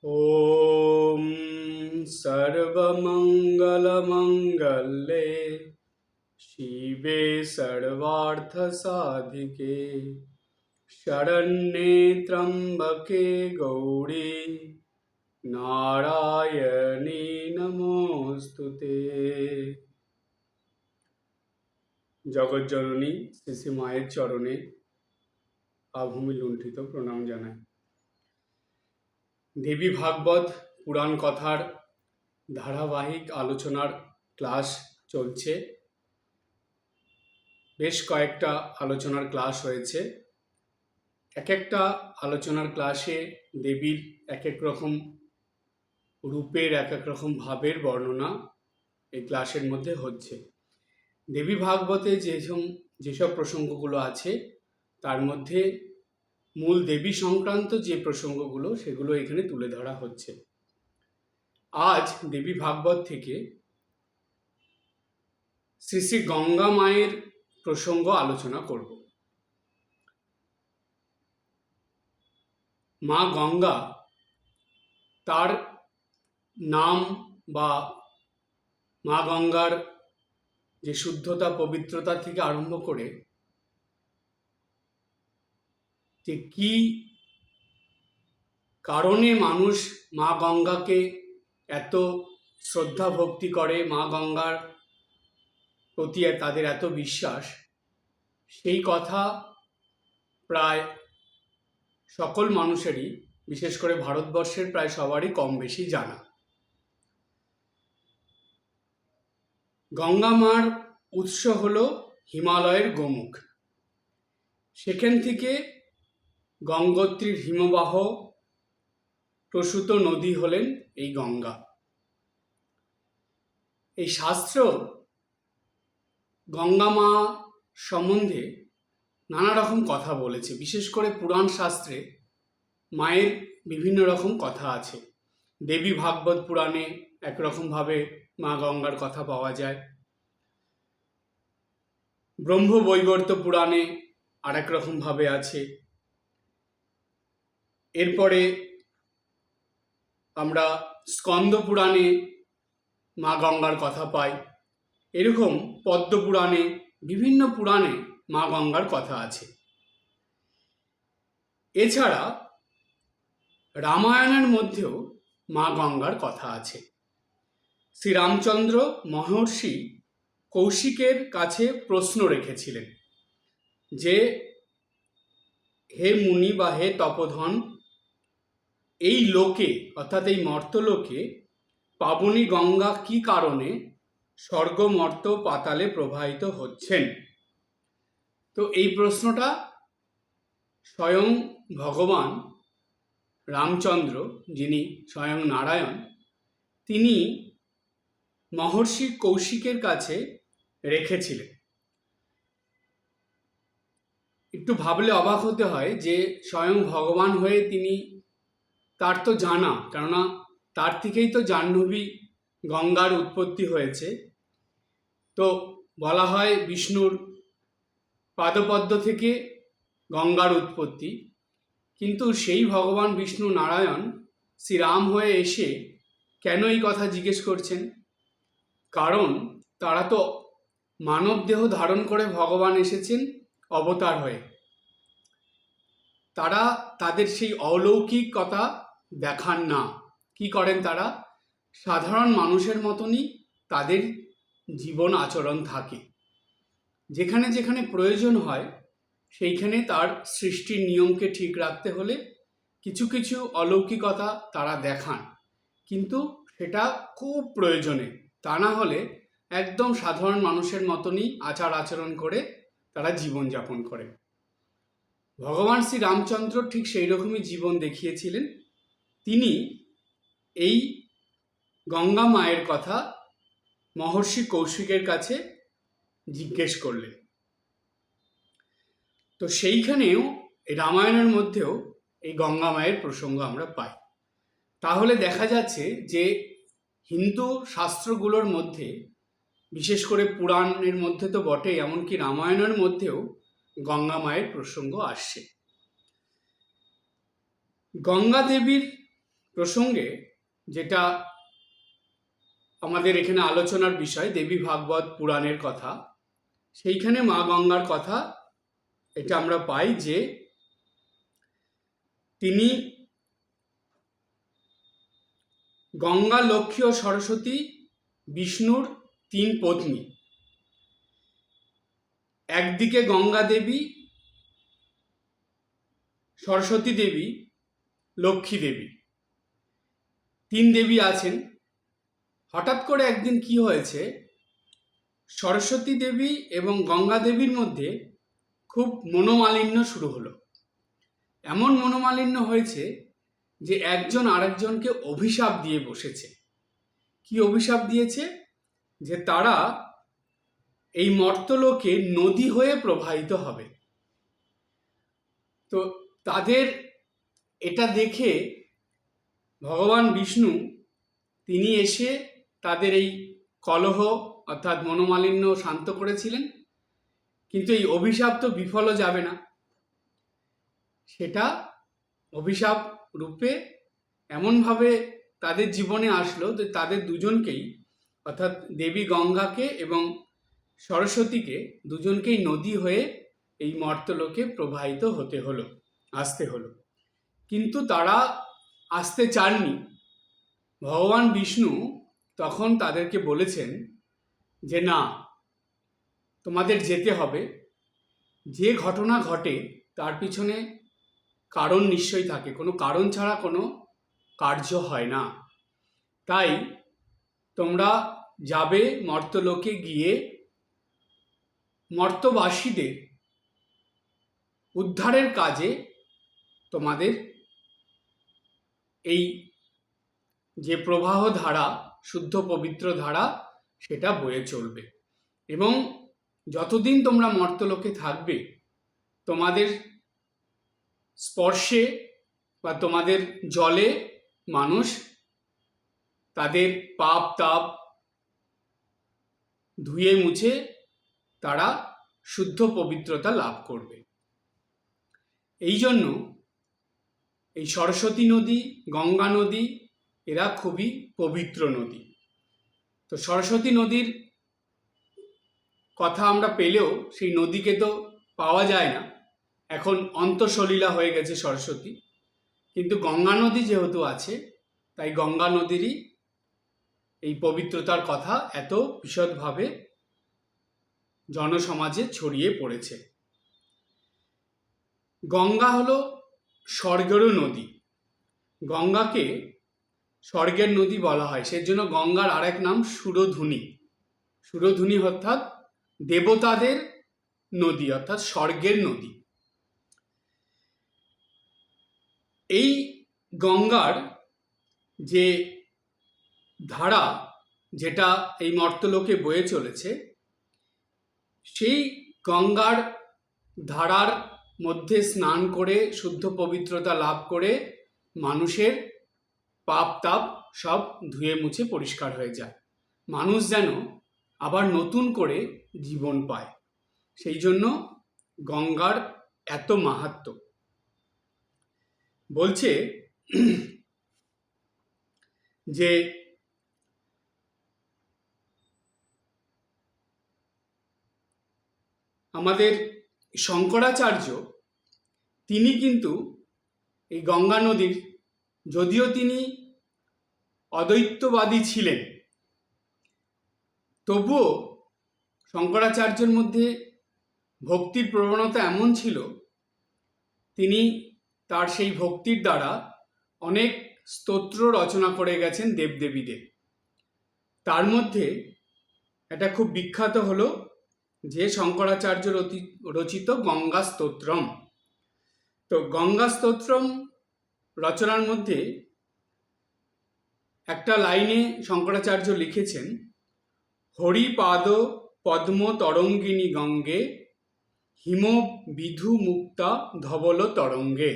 ॐ सर्वमङ्गलमङ्गले शिवे सर्वार्थसाधिके शरण्ये त्र्यम्बके गौरी नारायणी नमोऽस्तुते। জগজ্জননী শ্রী শ্রী মায়ের চরণে আভূমি লুণ্ঠিত প্রণাম জানাই। দেবী ভাগবত পুরাণ কথার ধারাবাহিক আলোচনার ক্লাস চলছে। বেশ কয়েকটা আলোচনার ক্লাস হয়েছে। এক একটা আলোচনার ক্লাসে দেবীর এক এক রকম রূপের এক এক রকম ভাবের বর্ণনা এই ক্লাসের মধ্যে হচ্ছে। দেবী ভাগবতে যেসব প্রসঙ্গগুলো আছে তার মধ্যে মূল দেবী সংক্রান্ত যে প্রসঙ্গগুলো সেগুলো এখানে তুলে ধরা হচ্ছে। আজ দেবী ভাগবত থেকে শ্রী শ্রী গঙ্গা মায়ের প্রসঙ্গ আলোচনা করব। মা গঙ্গা, তার নাম বা মা গঙ্গার যে শুদ্ধতা পবিত্রতা থেকে আরম্ভ করে যে কি কারণে মানুষ মা গঙ্গাকে এত শ্রদ্ধা ভক্তি করে, মা গঙ্গার প্রতি তাদের এত বিশ্বাস, সেই কথা প্রায় সকল মানুষেরই, বিশেষ করে ভারতবর্ষের প্রায় সবারই কম বেশি জানা। গঙ্গা মার উৎস হল হিমালয়ের গোমুখ। সেখান থেকে গঙ্গোত্রীর হিমবাহ প্রসূত নদী হলেন এই গঙ্গা। এই শাস্ত্র গঙ্গা মা সম্বন্ধে নানা রকম কথা বলেছে। বিশেষ করে পুরাণ শাস্ত্রে মায়ের বিভিন্ন রকম কথা আছে। দেবী ভাগবত পুরাণে একরকমভাবে মা গঙ্গার কথা পাওয়া যায়, ব্রহ্মবৈবর্ত পুরাণে আর এক রকমভাবে আছে। এরপরে আমরা স্কন্দ পুরাণে মা গঙ্গার কথা পাই। এরকম পদ্ম পুরাণে, বিভিন্ন পুরাণে মা গঙ্গার কথা আছে। এছাড়া রামায়ণের মধ্যেও মা গঙ্গার কথা আছে। শ্রীরামচন্দ্র মহর্ষি কৌশিকের কাছে প্রশ্ন রেখেছিলেন যে, হে মুনি বা হে তপোধন, এই লোকে অর্থাৎ এই মর্তলোকে পাবনী গঙ্গা কি কারণে স্বর্গ মর্ত পাতালে প্রবাহিত হচ্ছেন? তো এই প্রশ্নটা স্বয়ং ভগবান রামচন্দ্র, যিনি স্বয়ং নারায়ণ, তিনি মহর্ষি কৌশিকের কাছে রেখেছিলেন। একটু ভাবলে অবাক হতে হয় যে স্বয়ং ভগবান হয়ে তিনি, তার তো জানা, কেননা তার থেকেই তো জাহ্নবী গঙ্গার উৎপত্তি হয়েছে। তো বলা হয় বিষ্ণুর পাদপদ্ম থেকে গঙ্গার উৎপত্তি। কিন্তু সেই ভগবান বিষ্ণু নারায়ণ শ্রীরাম হয়ে এসে কেন এই কথা জিজ্ঞেস করছেন? কারণ তারা তো মানব দেহ ধারণ করে ভগবান এসেছেন অবতার হয়ে। তারা তাদের সেই অলৌকিকতা দেখান না। কি করেন তারা? সাধারণ মানুষের মতনই তাদের জীবন আচরণ থাকে। যেখানে যেখানে প্রয়োজন হয় সেইখানে তার সৃষ্টির নিয়মকে ঠিক রাখতে হলে কিছু কিছু অলৌকিকতা তারা দেখান, কিন্তু সেটা খুব প্রয়োজনে। তা না হলে একদম সাধারণ মানুষের মতনই আচার আচরণ করে তারা জীবনযাপন করে। ভগবান শ্রী রামচন্দ্র ঠিক সেই রকমই জীবন দেখিয়েছিলেন। তিনি এই গঙ্গা মায়ের কথা মহর্ষি কৌশিকের কাছে জিজ্ঞেস করলেন। তো সেইখানেও রামায়ণের মধ্যেও এই গঙ্গা মায়ের প্রসঙ্গ আমরা পাই। তাহলে দেখা যাচ্ছে যে হিন্দু শাস্ত্রগুলোর মধ্যে, বিশেষ করে পুরাণের মধ্যে তো বটেই, এমনকি রামায়ণের মধ্যেও গঙ্গা মায়ের প্রসঙ্গ আসছে। গঙ্গা দেবীর প্রসঙ্গে যেটা আমাদের এখানে আলোচনার বিষয়, দেবী ভাগবত পুরাণের কথা, সেইখানে মা গঙ্গার কথা এটা আমরা পাই যে তিনি গঙ্গা, লক্ষ্মী ও সরস্বতী বিষ্ণুর 3 পত্নী। একদিকে গঙ্গা দেবী, সরস্বতী দেবী, লক্ষ্মী দেবী, 3 দেবী আছেন। হঠাৎ করে একদিন কি হয়েছে, সরস্বতী দেবী এবং গঙ্গা দেবীর মধ্যে খুব মনোমালিন্য শুরু হলো। এমন মনোমালিন্য হয়েছে যে একজন আরেকজনকে অভিশাপ দিয়ে বসেছে। কি অভিশাপ দিয়েছে? যে তারা এই মর্তলোকে নদী হয়ে প্রবাহিত হবে। তো তাদের এটা দেখে ভগবান বিষ্ণু তিনি এসে তাদের এই কলহ অর্থাৎ মনোমালিন্য শান্ত করেছিলেন, কিন্তু এই অভিশাপ তো বিফলও যাবে না। সেটা অভিশাপ রূপে এমনভাবে তাদের জীবনে আসলো যে তাদের দুজনকেই, অর্থাৎ দেবী গঙ্গাকে এবং সরস্বতীকে দুজনকেই নদী হয়ে এই মর্তলোকে প্রবাহিত আসতে হলো। কিন্তু তারা আসতে চাননি। ভগবান বিষ্ণু তখন তাদেরকে বলেছেন যে না, তোমাদের যেতে হবে। যে ঘটনা ঘটে তার পিছনে কারণ নিশ্চয়ই থাকে, কোনো কারণ ছাড়া কোনো কার্য হয় না। তাই তোমরা যাবে মর্তলোকে, গিয়ে মর্তবাসীদের উদ্ধারের কাজে তোমাদের এই যে প্রবাহ ধারা, শুদ্ধ পবিত্র ধারা, সেটা বয়ে চলবে। এবং যতদিন তোমরা মর্তলোকে থাকবে, তোমাদের স্পর্শে বা তোমাদের জলে মানুষ তাদের পাপ তাপ ধুয়ে মুছে তারা শুদ্ধ পবিত্রতা লাভ করবে। এই জন্য এই সরস্বতী নদী, গঙ্গা নদী এরা খুবই পবিত্র নদী। তো সরস্বতী নদীর কথা আমরা পেলেও সেই নদীকে তো পাওয়া যায় না, এখন অন্তঃসলীলা হয়ে গেছে সরস্বতী। কিন্তু গঙ্গা নদী যেহেতু আছে, তাই গঙ্গা নদীরই এই পবিত্রতার কথা এত বিশদভাবে জনসমাজে ছড়িয়ে পড়েছে। গঙ্গা হলো স্বর্গেরও নদী। গঙ্গাকে স্বর্গের নদী বলা হয়, সেজন্য গঙ্গার আরেক নাম সুরধুনী। সুরধুনী অর্থাৎ দেবতাদের নদী, অর্থাৎ স্বর্গের নদী। এই গঙ্গার যে ধারা, যেটা এই মর্তলোকে বয়ে চলেছে, সেই গঙ্গার ধারার মধ্যে স্নান করে শুদ্ধ পবিত্রতা লাভ করে মানুষের পাপ তাপ সব ধুয়ে মুছে পরিষ্কার হয়ে যায়। মানুষ যেন আবার নতুন করে জীবন পায়। সেই জন্য গঙ্গার এত মাহাত্ম্য। বলছে যে আমাদের শঙ্করাচার্য তিনি কিন্তু এই গঙ্গা নদীর, যদিও তিনি অদ্বৈতবাদী ছিলেন, তবুও শঙ্করাচার্যের মধ্যে ভক্তির প্রবণতা এমন ছিল, তিনি তার সেই ভক্তির দ্বারা অনেক স্তোত্র রচনা করে গেছেন দেবদেবীদের। তার মধ্যে এটা খুব বিখ্যাত হলো যে শঙ্করাচার্য রচিত গঙ্গা স্তোত্রম। তো গঙ্গা স্তোত্রম রচনার মধ্যে একটা লাইনে শঙ্করাচার্য লিখেছেন, হরিপাদ পদ্ম তরঙ্গিনী গঙ্গে হিম বিধু মুক্তা ধবল তরঙ্গে।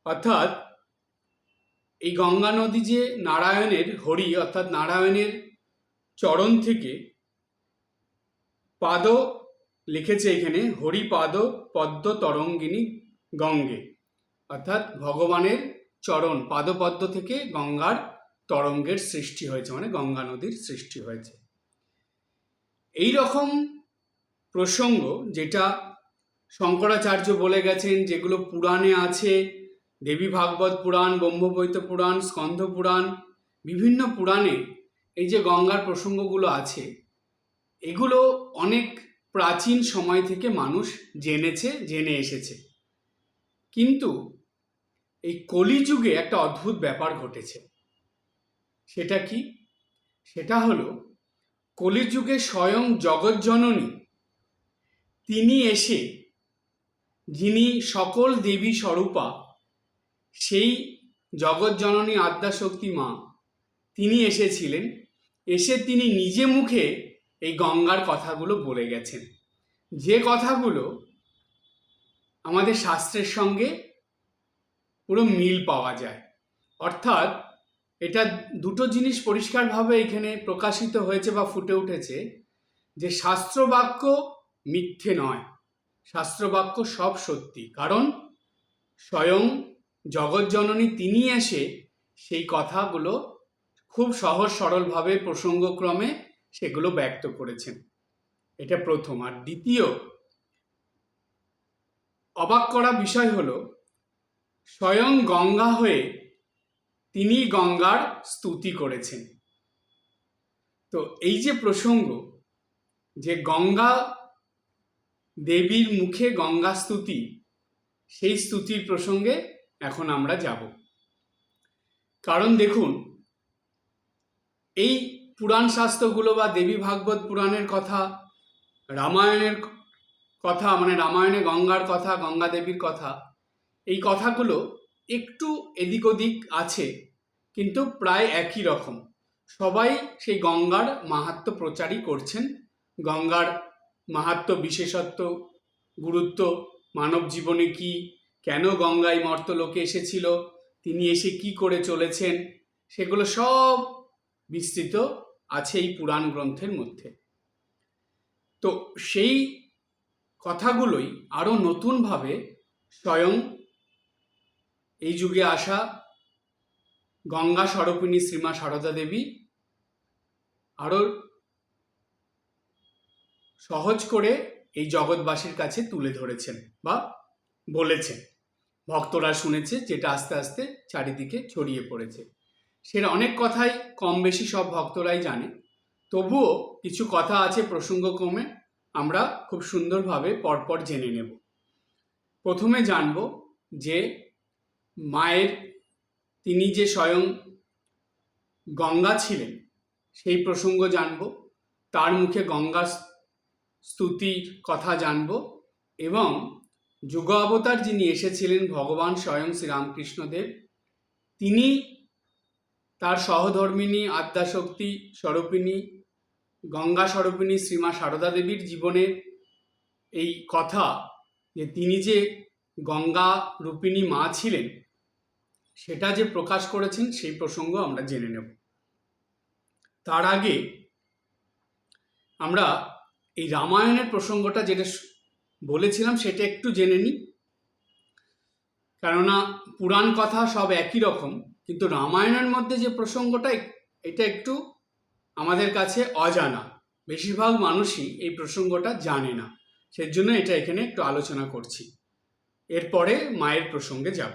অর্থাৎ এই গঙ্গা নদী যে নারায়ণের, হরি অর্থাৎ নারায়ণের চরণ থেকে, পাদ লিখেছে এখানে, হরিপাদ পদ্ম তরঙ্গিনী গঙ্গে, অর্থাৎ ভগবানের চরণ পাদপদ্ম থেকে গঙ্গার তরঙ্গের সৃষ্টি হয়েছে, মানে গঙ্গা নদীর সৃষ্টি হয়েছে। এই রকম প্রসঙ্গ যেটা শঙ্করাচার্য বলে গেছেন, যেগুলো পুরাণে আছে, দেবী ভাগবত পুরাণ, ব্রহ্মবৈত পুরাণ, স্কন্ধ পুরাণ, বিভিন্ন পুরাণে এই যে গঙ্গার প্রসঙ্গগুলো আছে, এগুলো অনেক প্রাচীন সময় থেকে মানুষ জেনে এসেছে। কিন্তু এই কলিযুগে একটা অদ্ভুত ব্যাপার ঘটেছে। সেটা কি? সেটা হলো কলিযুগে স্বয়ং জগৎজননী তিনি এসে, যিনি সকল দেবী স্বরূপা, সেই জগৎজননী আদ্যাশক্তি মা তিনি এসেছিলেন। এসে তিনি নিজে মুখে এই গঙ্গার কথাগুলো বলে গেছেন, যে কথাগুলো আমাদের শাস্ত্রের সঙ্গে পুরো মিল পাওয়া যায়। অর্থাৎ এটা দুটো জিনিস পরিষ্কারভাবে এখানে প্রকাশিত হয়েছে বা ফুটে উঠেছে, যে শাস্ত্রবাক্য মিথ্যে নয়, শাস্ত্রবাক্য সব সত্যি। কারণ স্বয়ং জগৎজননী তিনি এসে সেই কথাগুলো খুব সহজ সরলভাবে প্রসঙ্গক্রমে সেগুলো ব্যক্ত করেছেন। এটা প্রথম। আর দ্বিতীয় অবাক করা বিষয় হলো, স্বয়ং গঙ্গা হয়ে তিনি গঙ্গার স্তুতি করেছেন। তো এই যে প্রসঙ্গ, যে গঙ্গা দেবীর মুখে গঙ্গা স্তুতি, সেই স্তুতির প্রসঙ্গে এখন আমরা যাব। কারণ দেখুন, এই পুরাণ শাস্ত্রগুলো বা দেবী ভাগবত পুরাণের কথা, রামায়ণের কথা, মানে রামায়ণে গঙ্গার কথা, গঙ্গা দেবীর কথা, এই কথাগুলো একটু এদিক ওদিক আছে, কিন্তু প্রায় একই রকম। সবাই সেই গঙ্গার মাহাত্ম্য প্রচারই করছেন। গঙ্গার মাহাত্ম্য, বিশেষত্ব, গুরুত্ব, মানব জীবনে কি, কেন গঙ্গায় মর্তলোকে এসেছিল, তিনি এসে কি করে চলেছেন, সেগুলো সব বিস্তৃত আছে এই পুরাণ গ্রন্থের মধ্যে। তো সেই কথাগুলোই আরো নতুনভাবে স্বয়ং এই যুগে আসা গঙ্গা স্বরূপিণী শ্রীমা সারদা দেবী আরো সহজ করে এই জগৎবাসীর কাছে তুলে ধরেছেন বা বলেছেন। ভক্তরা শুনেছে, যেটা আস্তে আস্তে চারিদিকে ছড়িয়ে পড়েছে। সেটা অনেক কথাই কম বেশি সব ভক্তরাই জানে, তবুও কিছু কথা আছে প্রসঙ্গক্রমে আমরা খুব সুন্দরভাবে পরপর জেনে নেব। প্রথমে জানব যে মায়ের, তিনি যে স্বয়ং গঙ্গা ছিলেন সেই প্রসঙ্গ জানব, তার মুখে গঙ্গা স্তুতির কথা জানব, এবং যুগ অবতার যিনি এসেছিলেন ভগবান স্বয়ং শ্রীরামকৃষ্ণদেব, তিনি তার সহধর্মিণী আদ্যাশক্তি স্বরূপিণী গঙ্গা স্বরূপিণী শ্রীমা সারদা দেবীর জীবনের এই কথা, যে তিনি যে গঙ্গা রূপিণী মা ছিলেন, সেটা যে প্রকাশ করেছেন, সেই প্রসঙ্গ আমরা জেনে নেব। তার আগে আমরা এই রামায়ণের প্রসঙ্গটা যেটা বলেছিলাম সেটা একটু জেনে নিই। কেননা পুরাণ কথা সব একই রকম, কিন্তু রামায়ণের মধ্যে যে প্রসঙ্গটা, এটা একটু আমাদের কাছে অজানা। বেশিরভাগ মানুষই এই প্রসঙ্গটা জানে না, সেজন্য এটা এখানে একটু আলোচনা করছি। এরপরে মায়ের প্রসঙ্গে যাব।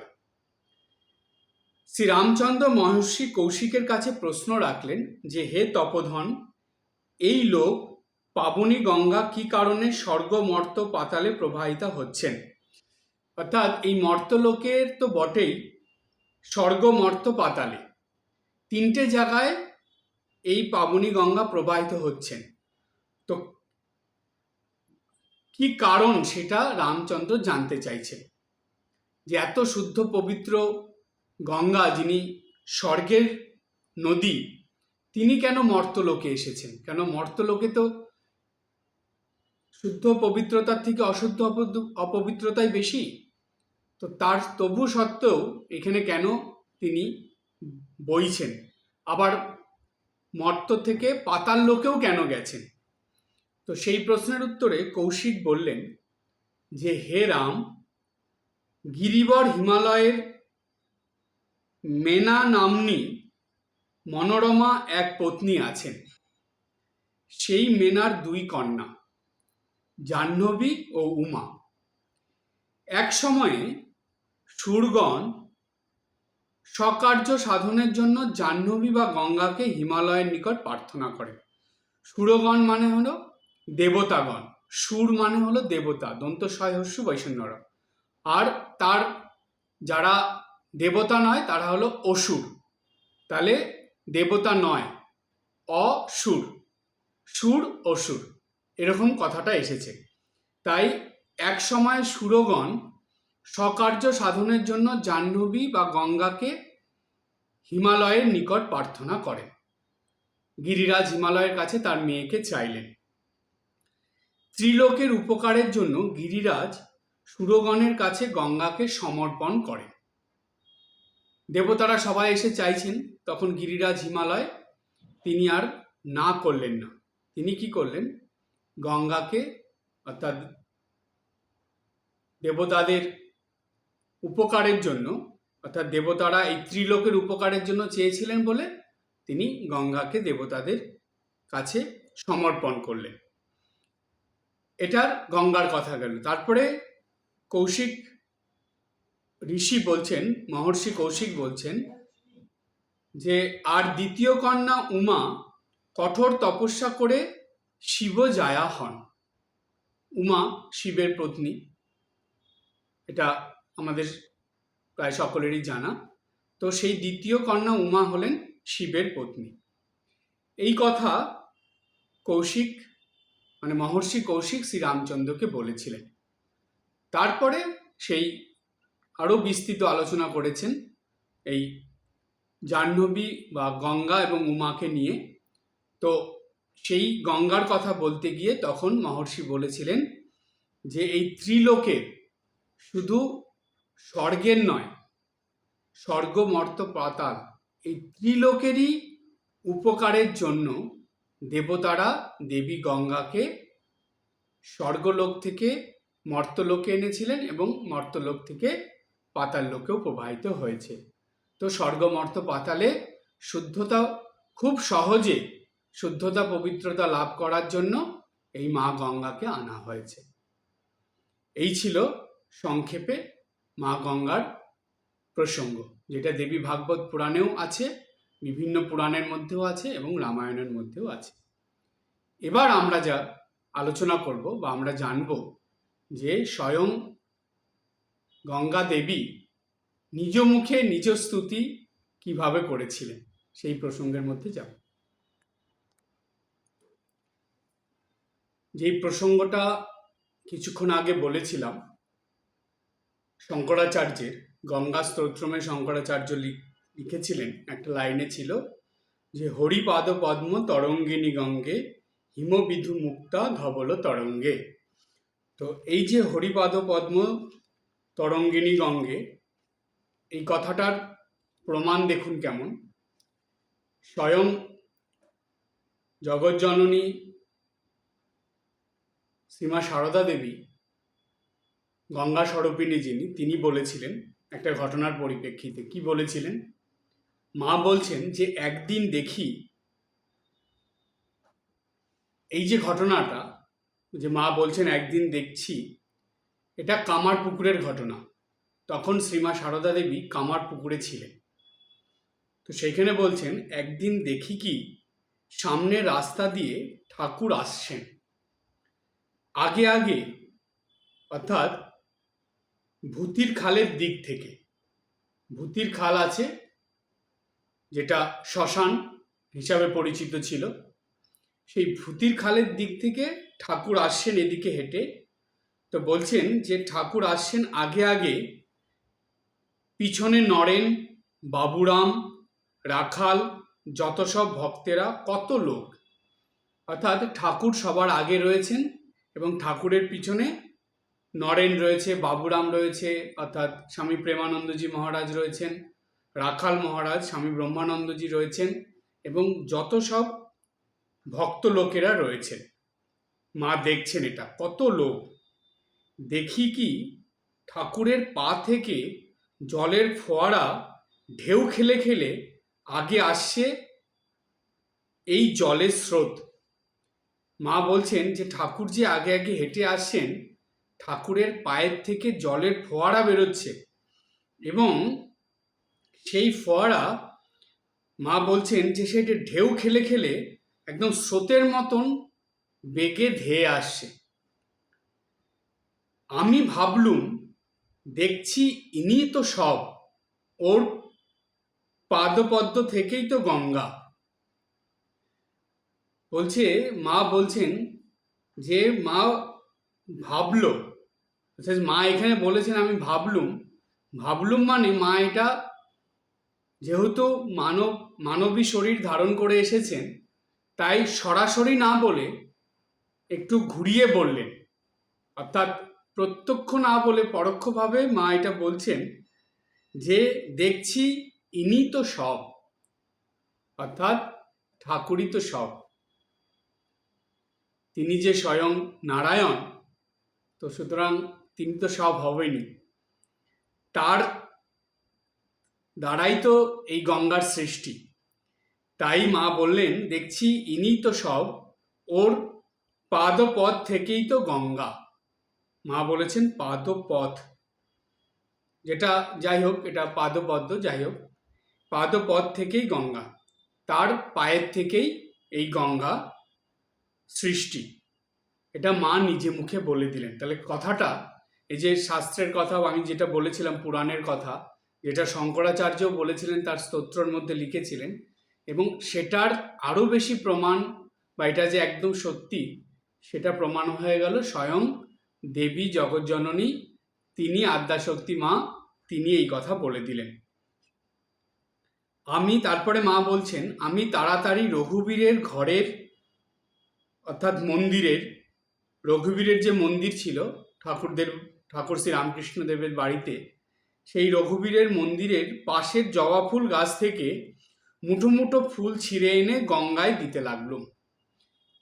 শ্রী রামচন্দ্র মহর্ষি কৌশিকের কাছে প্রশ্ন রাখলেন যে, হে তপোধন, এই লোক পাবনী গঙ্গা কি কারণে স্বর্গ, মর্ত, পাতালে প্রবাহিত হচ্ছেন? অর্থাৎ এই মর্তলোকের তো বটেই, স্বর্গ, মর্ত, পাতালে তিনটে জায়গায় এই পাবনী গঙ্গা প্রবাহিত হচ্ছেন। তো কি কারণ, সেটা রামচন্দ্র জানতে চাইছেন, যে এত শুদ্ধ পবিত্র গঙ্গা, যিনি স্বর্গের নদী, তিনি কেন মর্তলোকে এসেছেন? কেন মর্তলোকে তো শুদ্ধ পবিত্রতার থেকে অশুদ্ধ অপবিত্রতাই বেশি। তো তার তবু সত্ত্বেও এখানে কেন তিনি বইছেন? আবার মর্ত থেকে পাতাল লোকেও কেন গেছেন? তো সেই প্রশ্নের উত্তরে কৌশিক বললেন যে, হে রাম, গিরিবর হিমালয়ের মেনা নাম্নী মনোরমা এক পত্নী আছেন। সেই মেনার দুই কন্যা, জাহ্নবী ও উমা। এক সময়ে শূরগণ স্বকার্য সাধনের জন্য জাহ্নবী বা গঙ্গাকে হিমালয়ের নিকট প্রার্থনা করে। শূরগণ মানে হলো দেবতাগণ, সুর মানে হলো দেবতা, দন্ত সহস্য বৈষণ্যরা। আর তার যারা দেবতা নয় তারা হলো অসুর। তাহলে দেবতা নয়, অসুর, সুর অসুর, এরকম কথাটা এসেছে। তাই এক সময় সুরগণ স্বকার্য সাধনের জন্য জাহ্নবী বা গঙ্গাকে হিমালয়ের নিকট প্রার্থনা করেন। গিরিরাজ হিমালয়ের কাছে তার মেয়েকে চাইলেন। ত্রিলোকের উপকারের জন্য গিরিরাজ সুরগণের কাছে গঙ্গাকে সমর্পণ করেন। দেবতারা সবাই এসে চাইছেন, তখন গিরিরাজ হিমালয় তিনি আর না করলেন না। তিনি কি করলেন, গঙ্গাকে অর্থাৎ দেবতাদের উপকারের জন্য, অর্থাৎ দেবতারা এই ত্রিলোকের উপকারের জন্য চেয়েছিলেন বলে তিনি গঙ্গাকে দেবতাদের কাছে সমর্পণ করলেন। এটার গঙ্গার কথা গেল। তারপরে কৌশিক ঋষি বলছেন, মহর্ষি কৌশিক বলছেন যে আর দ্বিতীয় কন্যা উমা কঠোর তপস্যা করে শিবজায়া হন। উমা শিবের পত্নী, এটা আমাদের প্রায় সকলেরই জানা। তো সেই দ্বিতীয় কন্যা উমা হলেন শিবের পত্নী। এই কথা কৌশিক মানে মহর্ষি কৌশিক শ্রীরামচন্দ্রকে বলেছিলেন। তারপরে সেই আরও বিস্তৃত আলোচনা করেছেন এই জাহ্নবী বা গঙ্গা এবং উমাকে নিয়ে। তো সেই গঙ্গার কথা বলতে গিয়ে তখন মহর্ষি বলেছিলেন যে এই ত্রিলোকের, শুধু স্বর্গের নয়, স্বর্গ মর্ত পাতাল, এই ত্রিলোকেরই উপকারের জন্য দেবতারা দেবী গঙ্গাকে স্বর্গলোক থেকে মর্তলোকে এনেছিলেন এবং মর্তলোক থেকে পাতাল লোকেও প্রবাহিত হয়েছে। তো স্বর্গ মর্ত পাতালে শুদ্ধতা, খুব সহজে শুদ্ধতা পবিত্রতা লাভ করার জন্য এই মা গঙ্গাকে আনা হয়েছে। এই ছিল সংক্ষেপে মা গঙ্গার প্রসঙ্গ, যেটা দেবী ভাগবত পুরাণেও আছে, বিভিন্ন পুরাণের মধ্যেও আছে এবং রামায়ণের মধ্যেও আছে। এবার আমরা যা আলোচনা করব বা আমরা জানব যে স্বয়ং গঙ্গা দেবী নিজ মুখে নিজ স্তুতি কিভাবে করেছিলেন, সেই প্রসঙ্গের মধ্যে যাব। যেই প্রসঙ্গটা কিছুক্ষণ আগে বলেছিলাম, শঙ্করাচার্যের গঙ্গা স্তোত্রমে শঙ্করাচার্য লিখেছিলেন, একটা লাইনে ছিল যে হরিপাদ পদ্ম তরঙ্গিনী গঙ্গে হিমবিধু মুক্তা ধবল তরঙ্গে। তো এই যে হরিপাদ পদ্ম তরঙ্গিনী গঙ্গে, এই কথাটার প্রমাণ দেখুন কেমন। স্বয়ং জগজ্জননী শ্রীমা সারদা দেবী, গঙ্গা স্বরূপিণী যিনি, তিনি বলেছিলেন একটা ঘটনার পরিপ্রেক্ষিতে। কি বলেছিলেন? মা বলছেন যে একদিন দেখি, এই যে ঘটনাটা যে মা বলছেন একদিন দেখছি, এটা কামার পুকুরের ঘটনা। তখন শ্রীমা সারদা দেবী কামার পুকুরে ছিলেন। তো সেইখানে বলছেন একদিন দেখি কি সামনে রাস্তা দিয়ে ঠাকুর আসছেন, আগে আগে, অর্থাৎ ভূতির খালের দিক থেকে। ভূতির খাল আছে, যেটা শ্মশান হিসাবে পরিচিত ছিল। সেই ভূতির খালের দিক থেকে ঠাকুর আসছেন এদিকে হেঁটে। তো বলছেন যে ঠাকুর আসছেন আগে আগে, পিছনে নরেন, বাবুরাম, রাখাল, যত সব ভক্তেরা, কত লোক। অর্থাৎ ঠাকুর সবার আগে রয়েছেন এবং ঠাকুরের পিছনে নরেন রয়েছে, বাবুরাম রয়েছে, অর্থাৎ স্বামী প্রেমানন্দজি মহারাজ রয়েছেন, রাখাল মহারাজ স্বামী ব্রহ্মানন্দজি রয়েছেন এবং যত সব ভক্ত লোকেরা রয়েছেন। মা দেখছেন এটা, কত লোক। দেখি কি ঠাকুরের পা থেকে জলের ফোয়ারা ঢেউ খেলে খেলে আগে আসছে এই জলের স্রোত। মা বলছেন যে ঠাকুর যে আগে আগে হেঁটে আসছেন, ঠাকুরের পায়ের থেকে জলের ফোয়ারা বেরোচ্ছে এবং সেই ফোয়ারা, মা বলছেন যে সেটা ঢেউ খেলে খেলে একদম স্রোতের মতন বেগে ধেয়ে আসছে। আমি ভাবলুম, দেখছি ইনি তো সব, ওর পাদপদ্ম থেকেই তো গঙ্গা। বলছে, মা বলছেন যে মা ভাবলো, মা এখানে বলেছেন আমি ভাবলুম। ভাবলুম মানে মা এটা যেহেতু মানবী শরীর ধারণ করে এসেছেন, তাই সরাসরি না বলে একটু ঘুরিয়ে বললেন, অর্থাৎ প্রত্যক্ষ না বলে পরোক্ষভাবে মা এটা বলছেন যে দেখছি ইনি তো সব, অর্থাৎ ঠাকুরই তো সব। তিনি যে স্বয়ং নারায়ণ, তো সুতরাং তিনি তো সব হবেনি, তার দ্বারাই তো এই গঙ্গার সৃষ্টি। তাই মা বললেন দেখছি ইনি তো সব, ওর পাদপথ থেকেই তো গঙ্গা। মা বলেছেন পাদপথ, যেটা যাই হোক, এটা পাদপদ্ম, যাই হোক, পাদপথ থেকেই গঙ্গা, তার পায়ের থেকেই এই গঙ্গা সৃষ্টি। এটা মা নিজে মুখে বলে দিলেন। তাহলে কথাটা, এই যে শাস্ত্রের কথা আমি যেটা বলেছিলাম, পুরাণের কথা, যেটা শঙ্করাচার্যও বলেছিলেন, তার স্তোত্রের মধ্যে লিখেছিলেন, এবং সেটার আরও বেশি প্রমাণ, বা এটা যে একদম সত্যি সেটা প্রমাণ হয়ে গেল স্বয়ং দেবী জগজ্জননী, তিনি আদ্যাশক্তি মা, তিনি এই কথা বলে দিলেন। তারপরে মা বলছেন, আমি তাড়াতাড়ি রঘুবীরের ঘরের, অর্থাৎ মন্দিরের, রঘুবীরের যে মন্দির ছিল ঠাকুর শ্রী রামকৃষ্ণদেবের বাড়িতে, সেই রঘুবীরের মন্দিরের পাশের জবা ফুল গাছ থেকে মুঠো মুঠো ফুল ছিঁড়ে এনে গঙ্গায় দিতে লাগলুম।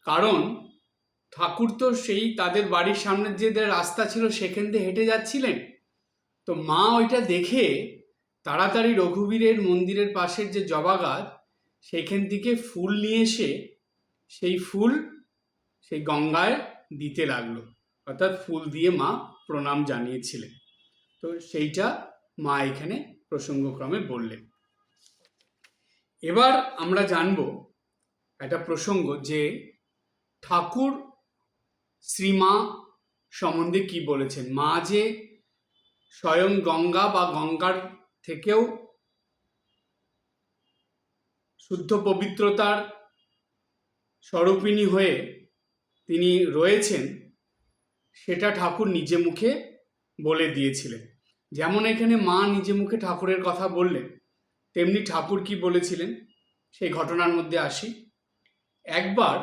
কারণ ঠাকুর তো সেই তাদের বাড়ির সামনের যে রাস্তা ছিল সেখান দিয়ে হেঁটে যাচ্ছিলেন, তো মা ওইটা দেখে তাড়াতাড়ি রঘুবীরের মন্দিরের পাশের যে জবা গাছ, সেখান থেকে ফুল নিয়ে এসে সেই ফুল সেই গঙ্গায় দিতে লাগলো, অর্থাৎ ফুল দিয়ে মা প্রণাম জানিয়েছিলেন। তো সেইটা মা এখানে প্রসঙ্গক্রমে বললেন। এবার আমরা জানব একটা প্রসঙ্গ, যে ঠাকুর শ্রীমা সম্বন্ধে কি বলেছেন। মা যে স্বয়ং গঙ্গা বা গঙ্গার থেকেও শুদ্ধ পবিত্রতার স্বরূপিণী হয়ে তিনি রয়েছেন, সেটা ঠাকুর নিজে মুখে বলে দিয়েছিলেন। যেমন এখানে মা নিজে মুখে ঠাকুরের কথা বললেন, তেমনি ঠাকুর কি বলেছিলেন সেই ঘটনার মধ্যে আসি। একবার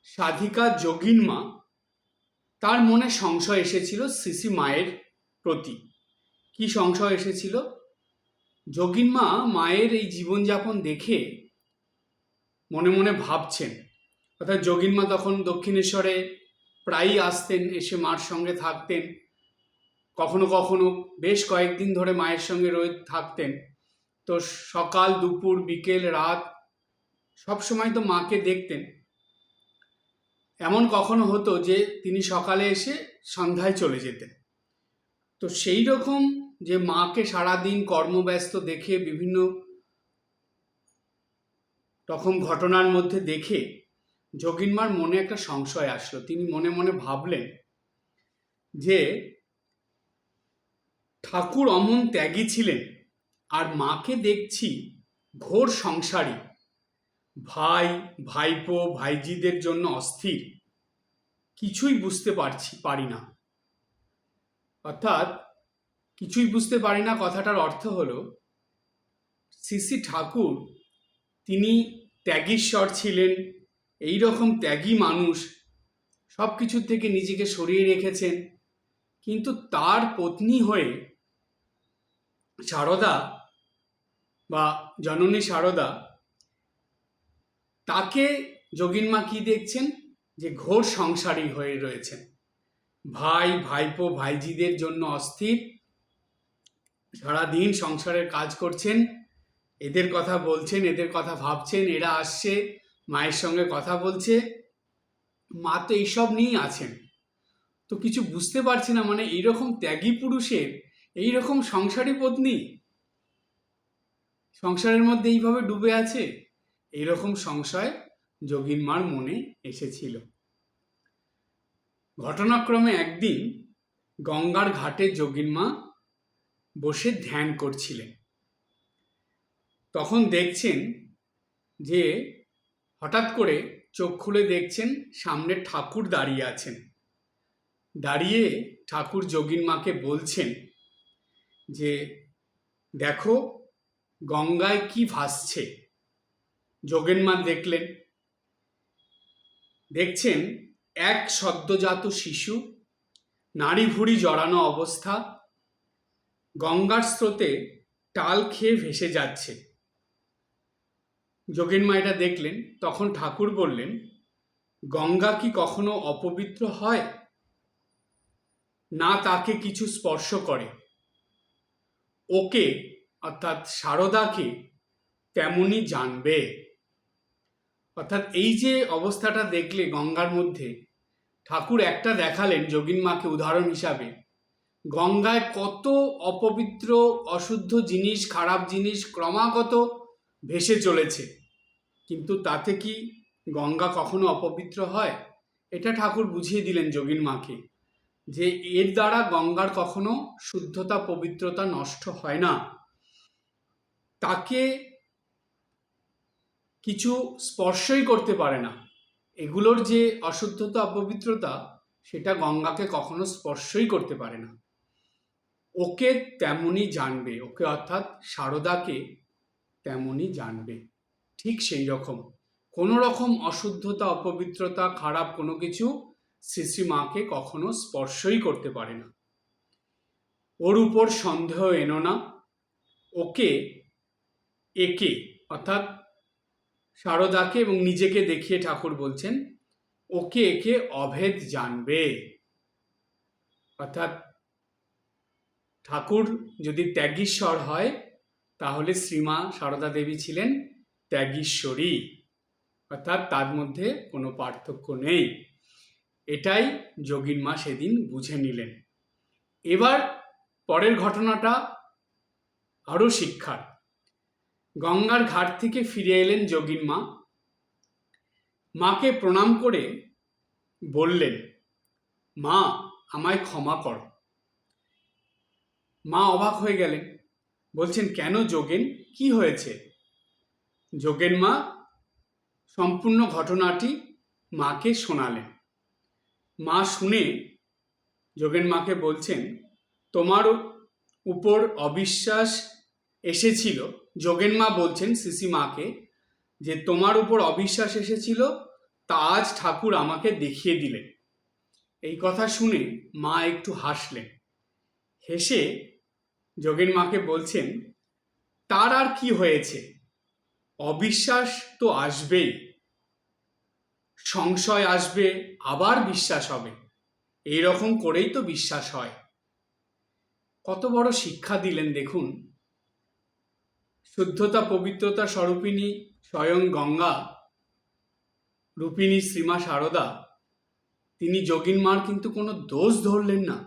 সাধিকা যোগিন মা, তার মনে সংশয় এসেছিল শ্রী মায়ের প্রতি। কি সংশয় এসেছিল? যোগিন মা মায়ের এই জীবনযাপন দেখে মনে মনে ভাবছেন, অর্থাৎ যোগিন মা তখন দক্ষিণেশ্বরে প্রায়ই আসতেন, এসে মার সঙ্গে থাকতেন, কখনো কখনো বেশ কয়েকদিন ধরে মায়ের সঙ্গে থাকতেন। তো সকাল, দুপুর, বিকেল, রাত সব সময় তো মাকে দেখতেন। এমন কখনো হতো যে তিনি সকালে এসে সন্ধ্যায় চলে যেতেন। তো সেই রকম যে মাকে সারাদিন কর্মব্যস্ত দেখে, বিভিন্ন রকম ঘটনার মধ্যে দেখে যোগিনমার মনে একটা সংশয় আসলো। তিনি মনে মনে ভাবলেন যে ঠাকুর অমন ত্যাগী ছিলেন, আর মাকে দেখছি ঘোর সংসারী, ভাই, ভাইপো, ভাইজিদের জন্য অস্থির, কিছুই বুঝতে পারি না। অর্থাৎ কিছুই বুঝতে পারি না কথাটার অর্থ হলো, শ্রী ঠাকুর তিনি ত্যাগীশ্বর ছিলেন, এই রকম ত্যাগী মানুষ, সব কিছু থেকে নিজেকে সরিয়ে রেখেছেন, কিন্তু তার পত্নী হয়ে সারদা বা জননী সারদা, তাকে যোগিনমা কি দেখছেন, যে ঘোর সংসারী হয়ে রয়েছেন, ভাই, ভাইপো, ভাইজিদের জন্য অস্থির, সারাদিন সংসারের কাজ করছেন, এদের কথা বলছেন, এদের কথা ভাবছেন, এরা আসছে মায়ের সঙ্গে কথা বলছে, মা তো এইসব নিয়েই আছেন। তো কিছু বুঝতে পারছি না, মানে এইরকম ত্যাগী পুরুষের এইরকম সংসারী পত্নী সংসারের মধ্যে এইভাবে ডুবে আছে, এইরকম সংশয় যোগীন মার মনে এসেছিল। ঘটনাক্রমে একদিন গঙ্গার ঘাটে যোগীন মা বসে ধ্যান করছিলেন। তখন দেখছেন যে হঠাৎ করে চোখ খুলে দেখছেন সামনে ঠাকুর দাঁড়িয়ে আছেন। দাঁড়িয়ে ঠাকুর যোগীন মাকে বলছেন যে দেখো গঙ্গায় কি ভাসছে। যোগীন মা দেখছেন এক সদ্যজাত শিশু, নাড়ি ভুড়ি জড়ানো অবস্থা, গঙ্গার স্রোতে টাল খেয়ে ভেসে যাচ্ছে। যোগীন মা এটা দেখলেন, তখন ঠাকুর বললেন, গঙ্গা কি কখনো অপবিত্র হয়? না তাকে কিছু স্পর্শ করে। ওকে অর্থাৎ সারদাকে তেমনই জানবে। অর্থাৎ এই যে অবস্থাটা দেখলে গঙ্গার মধ্যে, ঠাকুর একটা দেখালেন যোগীন মাকে উদাহরণ হিসাবে, গঙ্গায় কত অপবিত্র অশুদ্ধ জিনিস, খারাপ জিনিস ক্রমাগত ভেসে চলেছে, কিন্তু তাতে কি গঙ্গা কখনো অপবিত্র হয়? এটা ঠাকুর বুঝিয়ে দিলেন যোগীন মাকে, যে এর দ্বারা গঙ্গার কখনো শুদ্ধতা পবিত্রতা নষ্ট হয় না। তাকে কিছু স্পর্শই করতে পারে না। এগুলোর যে অশুদ্ধতা অপবিত্রতা, সেটা গঙ্গাকে কখনো স্পর্শই করতে পারে না। ওকে তেমনই জানবে, ওকে অর্থাৎ সারদাকে তেমনই জানবে। ঠিক সেই রকম কোনো রকম অশুদ্ধতা অপবিত্রতা খারাপ কোনো কিছু শ্রী মাকে কখনো স্পর্শই করতে পারে না। ওর উপর সন্দেহ এনো না। ওকে একে অর্থাৎ সারদাকে এবং নিজেকে দেখিয়ে ঠাকুর বলছেন, ওকে একে অভেদ জানবে। অর্থাৎ ঠাকুর যদি ত্যাগীশ্বর হয়, তাহলে শ্রীমা সারদা দেবী ছিলেন ত্যাগীশ্বরী, অর্থাৎ তার মধ্যে কোনো পার্থক্য নেই। এটাই যোগীন মা সেদিন বুঝে নিলেন। এবার পরের ঘটনাটা আরও শিক্ষার। গঙ্গার ঘাট থেকে ফিরে এলেন যোগীন মা। মাকে প্রণাম করে বললেন, মা আমায় ক্ষমা করো। মা অবাক হয়ে গেলেন, বলছেন, কেন যোগেন, কি হয়েছে? যোগেন মা সম্পূর্ণ ঘটনাটি মাকে শোনালেন। মা শুনে যোগেন মাকে বলছেন, তোমার উপর অবিশ্বাস এসেছিল। যোগেন মা বলছেন শ্রী মাকে যে তোমার উপর অবিশ্বাস এসেছিল, তা আজ ঠাকুর আমাকে দেখিয়ে দিলেন। এই কথা শুনে মা একটু হাসলেন। হেসে যোগেন মাকে বলছেন, তার আর কি হয়েছে, অবিশ্বাস তো আসবেই, সংশয় আসবে, আবার বিশ্বাস হবে, এই রকম করেই তো বিশ্বাস হয়। কত বড় শিক্ষা দিলেন দেখুন। শুদ্ধতা পবিত্রতা স্বরূপিণী স্বয়ং গঙ্গা রূপিণী শ্রীমা সারদা, তিনি যোগীন মার কিন্তু কোনো দোষ ধরলেন না,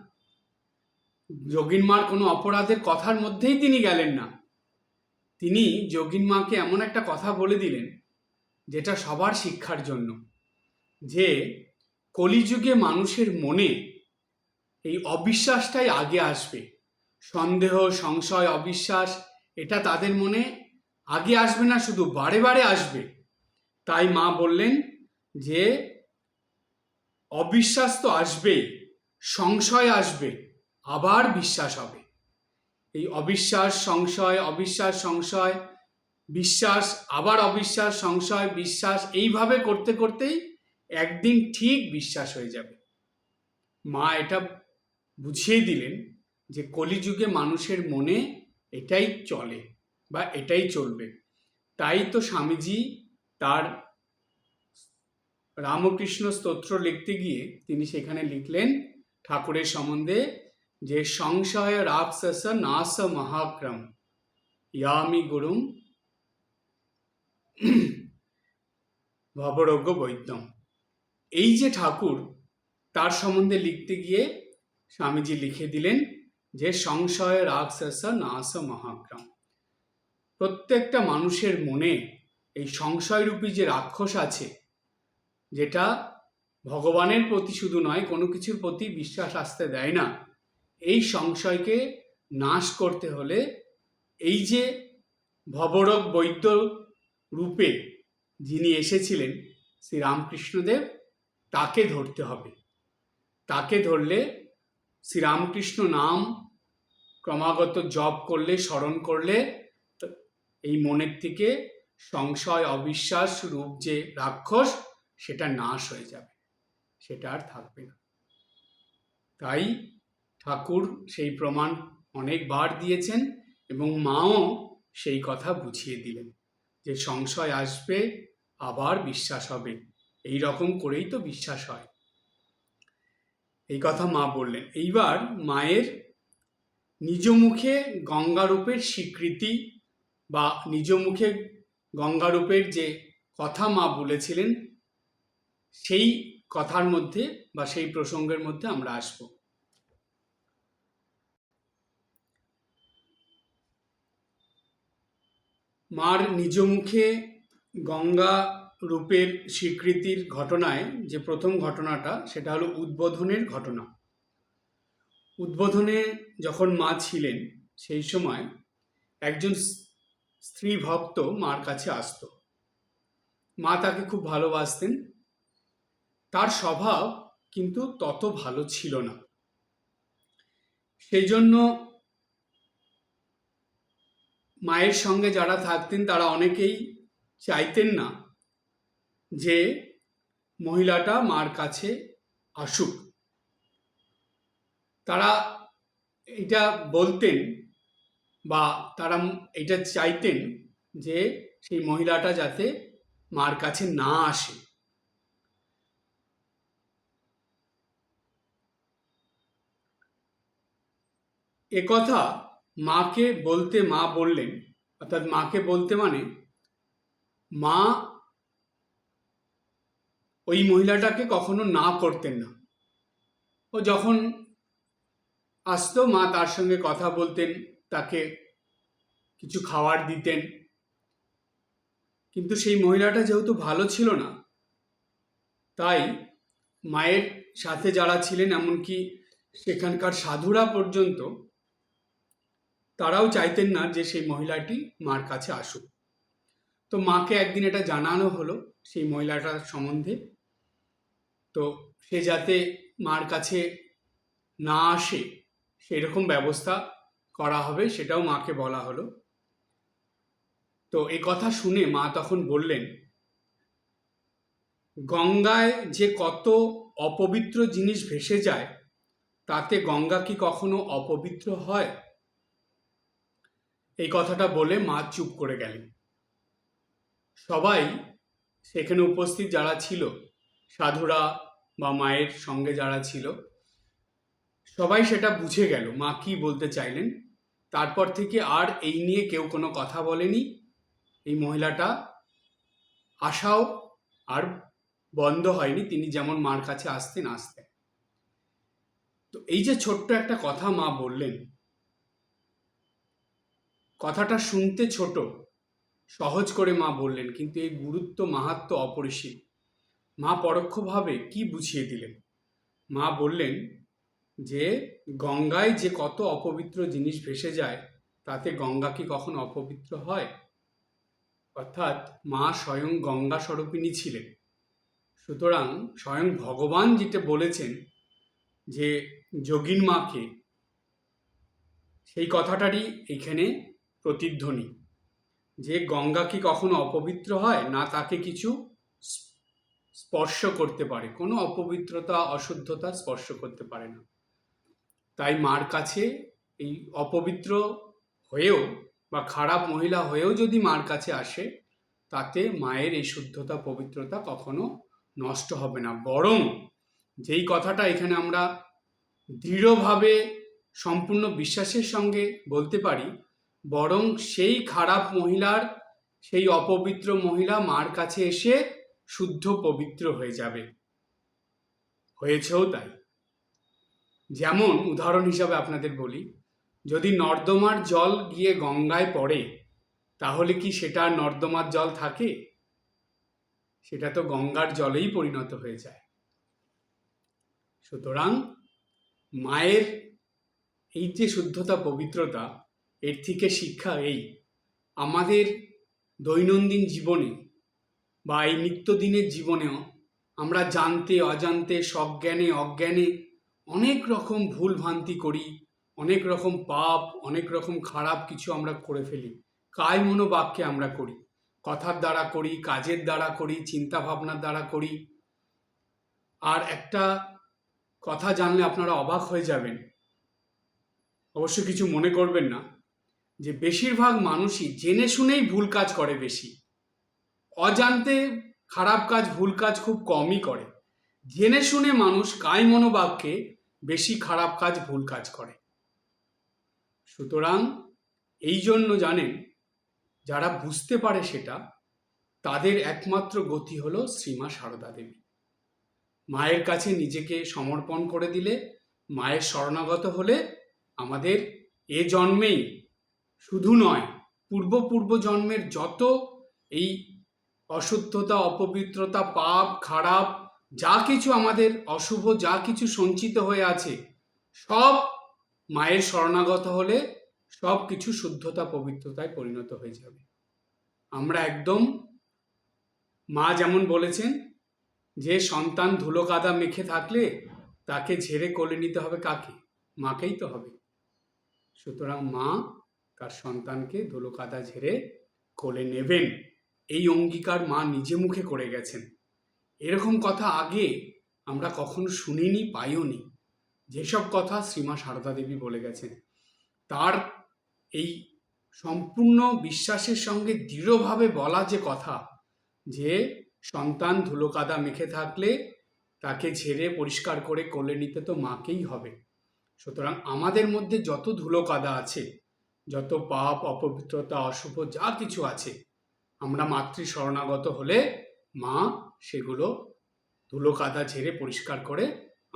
যোগীন মার কোনো অপরাধের কথার মধ্যেই তিনি গেলেন না। তিনি যোগীন মাকে এমন একটা কথা বলে দিলেন যেটা সবার শিক্ষার জন্য, যে কলিযুগে মানুষের মনে এই অবিশ্বাসটাই আগে আসবে। সন্দেহ সংশয় অবিশ্বাস এটা তাদের মনে আগে আসবে না, শুধু বারে বারে আসবে। তাই মা বললেন যে অবিশ্বাস তো আসবেই, সংশয় আসবে, আবার বিশ্বাস হবে। এই অবিশ্বাস সংশয়, অবিশ্বাস সংশয়, বিশ্বাস, আবার অবিশ্বাস সংশয় বিশ্বাস, এইভাবে করতে করতেই একদিন ঠিক বিশ্বাস হয়ে যাবে। মা এটা বুঝিয়ে দিলেন যে কলিযুগে মানুষের মনে এটাই চলে বা এটাই চলবে। তাই তো স্বামীজি তার রামকৃষ্ণ স্তোত্র লিখতে গিয়ে তিনি সেখানে লিখলেন ঠাকুরের সম্বন্ধে, যে সংশয় রাক্ষস নাশ মহাক্রম ইয়ামি গুরুম ভবরোগ্য বৈদ্যম। এই যে ঠাকুর, তার সম্বন্ধে লিখতে গিয়ে স্বামীজি লিখে দিলেন যে সংশয় রাক্ষস নাশ মহাক্রম। প্রত্যেকটা মানুষের মনে এই সংশয়রূপী যে রাক্ষস আছে, যেটা ভগবানের প্রতি শুধু নয়, কোনো কিছুর প্রতি বিশ্বাস আসতে দেয় না, এই সংশয়কে নাশ করতে হলে এই যে ভবরোগ বৈদ্য রূপে যিনি এসেছিলেন শ্রী রামকৃষ্ণদেব, তাকে ধরতে হবে। তাকে ধরলে শ্রীরামকৃষ্ণ নাম ক্রমাগত জপ করলে, স্মরণ করলে এই মনের থেকে সংশয় অবিশ্বাস রূপ যে রাক্ষস, সেটা নাশ হয়ে যাবে, সেটা আর থাকবে না। তাই ঠাকুর সেই প্রমাণ অনেকবার দিয়েছেন এবং মাও সেই কথা বুঝিয়ে দিলেন যে সংশয় আসবে, আবার বিশ্বাস হবে, এই রকম করেই তো বিশ্বাস হয়। এই কথা মা বললেন। এইবার মায়ের নিজ মুখে গঙ্গারূপের স্বীকৃতি বা নিজ মুখে গঙ্গারূপের যে কথা মা বলেছিলেন, সেই কথার মধ্যে বা সেই প্রসঙ্গের মধ্যে আমরা আসব। মার নিজ মুখে গঙ্গা রূপের স্বীকৃতির ঘটনায় যে প্রথম ঘটনাটা, সেটা হলো উদ্বোধনের ঘটনা। উদ্বোধনে যখন মা ছিলেন, সেই সময় একজন স্ত্রী ভক্ত মার কাছে আসত। মা তাকে খুব ভালোবাসতেন। তার স্বভাব কিন্তু তত ভালো ছিল না। সেই জন্য মায়ের সঙ্গে যারা থাকতেন তারা অনেকেই চাইতেন না যে মহিলাটা মার কাছে আসুক। তারা এটা বলতেন বা তারা এটা চাইতেন যে সেই মহিলাটা যাতে মার কাছে না আসে। একথা মাকে বলতে মা বললেন, অর্থাৎ মাকে বলতে মানে মা ওই মহিলাটাকে কখনো না করতেন না। ও যখন আসতো, মা তার সঙ্গে কথা বলতেন, তাকে কিছু খাবার দিতেন। কিন্তু সেই মহিলাটা যেহেতু ভালো ছিল না, তাই মায়ের সাথে যারা ছিলেন, এমনকি সেখানকার সাধুরা পর্যন্ত, তারাও চাইতেন না যে সেই মহিলাটি মার কাছে আসুক। তো মাকে একদিন এটা জানানো হলো সেই মহিলাটার সম্বন্ধে। তো সে যাতে মার কাছে না আসে সেরকম ব্যবস্থা করা হবে, সেটাও মাকে বলা হলো। তো এই কথা শুনে মা তখন বললেন, গঙ্গায় যে কত অপবিত্র জিনিস ভেসে যায়, তাতে গঙ্গা কি কখনো অপবিত্র হয়? এই কথাটা বলে মা চুপ করে গেলেন। সবাই সেখানে উপস্থিত যারা ছিল, সাধুরা বা মায়ের সঙ্গে যারা ছিল, সবাই সেটা বুঝে গেল মা কি বলতে চাইলেন। তারপর থেকে আর এই নিয়ে কেউ কোনো কথা বলেনি। এই মহিলাটা আসাও আর বন্ধ হয়নি, তিনি যেমন মার কাছে আসতেন। তো এই যে ছোট্ট একটা কথা মা বললেন, কথাটা শুনতে ছোট, সহজ করে মা বললেন, কিন্তু এই গুরুত্ব মাহাত্ম্য অপরিসীম। মা পরোক্ষভাবে কি বুঝিয়ে দিলেন? মা বললেন যে গঙ্গায় যে কত অপবিত্র জিনিস ভেসে যায়, তাতে গঙ্গা কি কখনো অপবিত্র হয়? অর্থাৎ মা স্বয়ং গঙ্গা স্বরূপিণী ছিলেন। সুতরাং স্বয়ং ভগবান যেটা বলেছেন যে যোগিন মাকে, সেই কথাটারই এখানে প্রতিধ্বনি, যে গঙ্গা কি কখনো অপবিত্র হয় না, তাকে কিছু স্পর্শ করতে পারে, কোনো অপবিত্রতা অশুদ্ধতা স্পর্শ করতে পারে না। তাই মার কাছে এই অপবিত্র হয়েও বা খারাপ মহিলা হয়েও যদি মার কাছে আসে, তাতে মায়ের এই শুদ্ধতা পবিত্রতা কখনো নষ্ট হবে না। বরং যেই কথাটা এখানে আমরা দৃঢ়ভাবে সম্পূর্ণ বিশ্বাসের সঙ্গে বলতে পারি, বরং সেই খারাপ মহিলার, সেই অপবিত্র মহিলা মার কাছে এসে শুদ্ধ পবিত্র হয়ে যাবে। হয়েছেও তাই। যেমন উদাহরণ হিসাবে আপনাদের বলি, যদি নর্দমার জল গিয়ে গঙ্গায় পড়ে, তাহলে কি সেটা নর্দমার জল থাকে? সেটা তো গঙ্গার জলেই পরিণত হয়ে যায়। সুতরাং মায়ের এই যে শুদ্ধতা, পবিত্রতা, এর থেকে শিক্ষা এই, আমাদের দৈনন্দিন জীবনে বা এই নিত্যদিনের জীবনেও আমরা জানতে অজান্তে, সজ্ঞানে অজ্ঞানে অনেক রকম ভুল ভ্রান্তি করি, অনেক রকম পাপ, অনেক রকম খারাপ কিছু আমরা করে ফেলি। কায় মনোবাক্যে আমরা করি, কথার দ্বারা করি, কাজের দ্বারা করি, চিন্তা ভাবনার দ্বারা করি। আর একটা কথা জানলে আপনারা অবাক হয়ে যাবেন, অবশ্য কিছু মনে করবেন না, যে বেশিরভাগ মানুষই জেনে শুনেই ভুল কাজ করে বেশি। অজান্তে খারাপ কাজ, ভুল কাজ খুব কমই করে। জেনে শুনে মানুষ কায় মনোবাক্যে বেশি খারাপ কাজ, ভুল কাজ করে। সুতরাং এই জন্য জানেন, যারা বুঝতে পারে সেটা, তাদের একমাত্র গতি হলো শ্রীমা সারদা দেবী। মায়ের কাছে নিজেকে সমর্পণ করে দিলে, মায়ের শরণাগত হলে, আমাদের এ জন্মেই শুধু নয়, পূর্ব জন্মের যত এই অশুদ্ধতা, অপবিত্রতা, পাপ, খারাপ যা কিছু আমাদের অশুভ, যা কিছু সঞ্চিত হয়ে আছে, সব মায়ের শরণাগত হলে সব কিছু শুদ্ধতা, পবিত্রতায় পরিণত হয়ে যাবে। আমরা একদম, মা যেমন বলেছেন যে সন্তান ধুলো কাদা মেখে থাকলে তাকে ঝেড়ে কোলে নিতে হবে কাকে? মাকেই তো হবে। সুতরাং মা তার সন্তানকে ধুলো কাদা ঝেড়ে কোলে নেবেন, এই অঙ্গীকার মা নিজে মুখে করে গেছেন। এরকম কথা আগে আমরা কখনো শুনিনি, পাইও নি। যেসব কথা শ্রীমা সারদা দেবী বলে গেছেন, তার এই সম্পূর্ণ বিশ্বাসের সঙ্গে দৃঢ়ভাবে বলা যে কথা, যে সন্তান ধুলো কাদা মেখে থাকলে তাকে ঝেড়ে পরিষ্কার করে কোলে নিতে তো মাকেই হবে। সুতরাং আমাদের মধ্যে যত ধুলো কাদা আছে, যত পাপ, অপবিত্রতা, অশুভ যা কিছু আছে, আমরা মাতৃ শরণাগত হলে মা সেগুলো ধুলো কাদা ঝেড়ে পরিষ্কার করে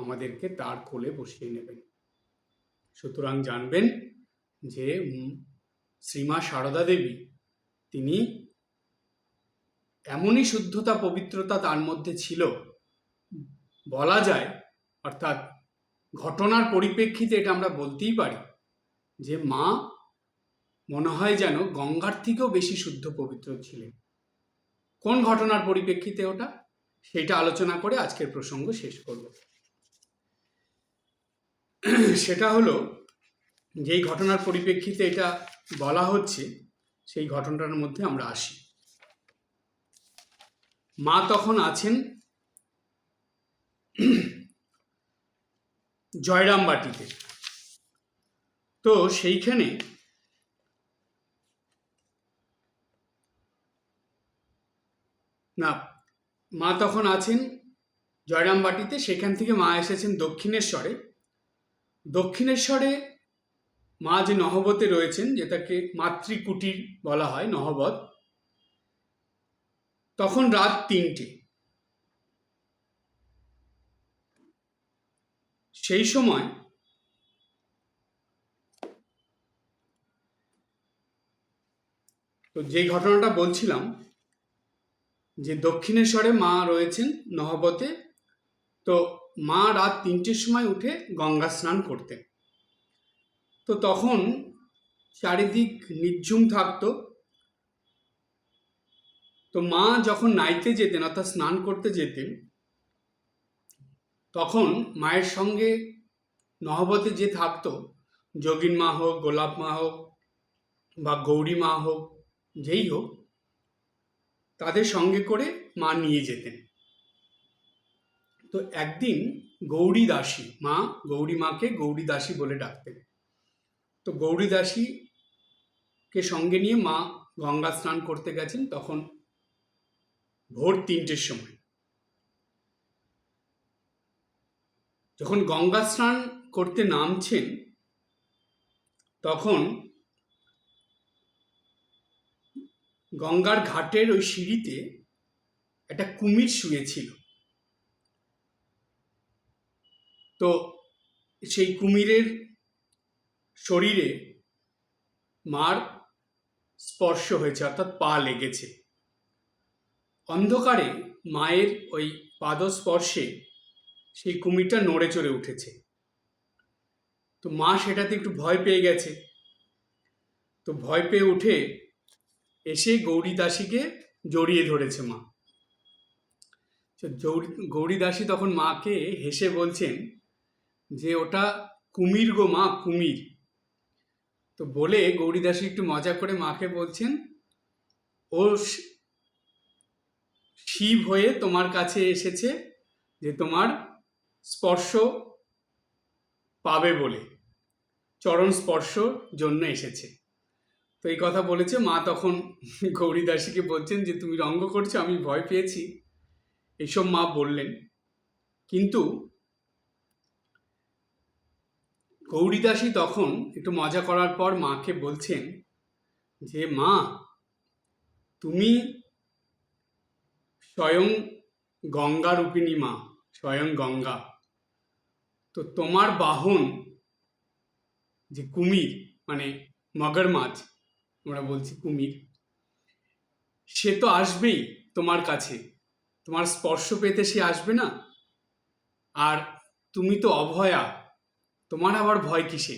আমাদেরকে তার কোলে বসিয়ে নেবেন। সুতরাং জানবেন যে শ্রীমা সারদা দেবী, তিনি এমনই শুদ্ধতা, পবিত্রতা তার মধ্যে ছিল, বলা যায়, অর্থাৎ ঘটনার পরিপ্রেক্ষিতে এটা আমরা বলতেই পারি যে মা মনে হয় যেন গঙ্গার থেকেও বেশি শুদ্ধ পবিত্র ছিলেন। কোন ঘটনার পরিপ্রেক্ষিতে ওটা, সেটা আলোচনা করে আজকের প্রসঙ্গ শেষ করব। সেটা হলো, যেই ঘটনার পরিপ্রেক্ষিতে এটা বলা হচ্ছে, সেই ঘটনাটার মধ্যে আমরা আসি। মা তখন আছেন জয়রামবাটিতে। তো সেইখানে না, মা তখন আছেন জয়রামবাটিতে, সেখান থেকে মা এসেছেন দক্ষিণেশ্বরে। দক্ষিণেশ্বরে মা যে নহবতে রয়েছেন, যেটাকে মাতৃকুটির বলা হয়, নহবত, তখন রাত 3টে। সেই সময় তো যেই ঘটনাটা বলছিলাম, যে দক্ষিণেশ্বরে মা রয়েছেন নহবতে, তো মা রাত 3টের সময় উঠে গঙ্গা স্নান করতেন। তো তখন চারিদিক নির্ঝুম থাকতো। তো মা যখন নাইতে যেতেন, অর্থাৎ স্নান করতে যেতেন, তখন মায়ের সঙ্গে নহবতে যে থাকতো, যোগিন মা হোক, গোলাপ মা হোক বা গৌরী মা হোক, যেই হোক, তাদের সঙ্গে করে মা নিয়ে যেতেন। তো একদিন গৌরী দাসী মা, গৌরী মাকে গৌরী দাসী বলে ডাকতেন। তো গৌরী দাসীকে সঙ্গে নিয়ে মা গঙ্গা স্নান করতে গেছেন, তখন ভোর 3টের সময়। যখন গঙ্গা স্নান করতে নামছেন, তখন গঙ্গার ঘাটের ওই সিঁড়িতে একটা কুমির শুয়েছিল। তো সেই কুমিরের শরীরে মার স্পর্শ হয়েছে, অর্থাৎ পা লেগেছে। অন্ধকারে মায়ের ওই পাদস্পর্শে সেই কুমিরটা নড়ে চড়ে উঠেছে। তো মা সেটাতে একটু ভয় পেয়ে গেছে। তো ভয় পেয়ে উঠে এসে গৌরী দাসীকে জড়িয়ে ধরেছে মা। গৌরী দাসী তখন মাকে হেসে বলছেন যে ওটা কুমির গো মা, কুমির। তো বলে গৌরী দাসী একটু মজা করে মাকে বলছেন ও শিব হয়ে তোমার কাছে এসেছে যে তোমার স্পর্শ পাবে বলে, চরণ স্পর্শ জন্য এসেছে। তো এই কথা বলেছে মা। তখন গৌরী দাসীকে বলছেন যে তুমি রঙ্গ করছো, আমি ভয় পেয়েছি, এইসব মা বললেন। কিন্তু গৌরী দাসী তখন একটু মজা করার পর মাকে বলছেন যে মা, তুমি স্বয়ং গঙ্গা রূপিণী মা, স্বয়ং গঙ্গা। তো তোমার বাহন যে কুমির, মানে মগরমাছ আমরা বলছি কুমির, সে তো আসবেই তোমার কাছে, তোমার স্পর্শ পেতে সে আসবে না? আর তুমি তো অভয়া, তোমার আবার ভয় কিসে?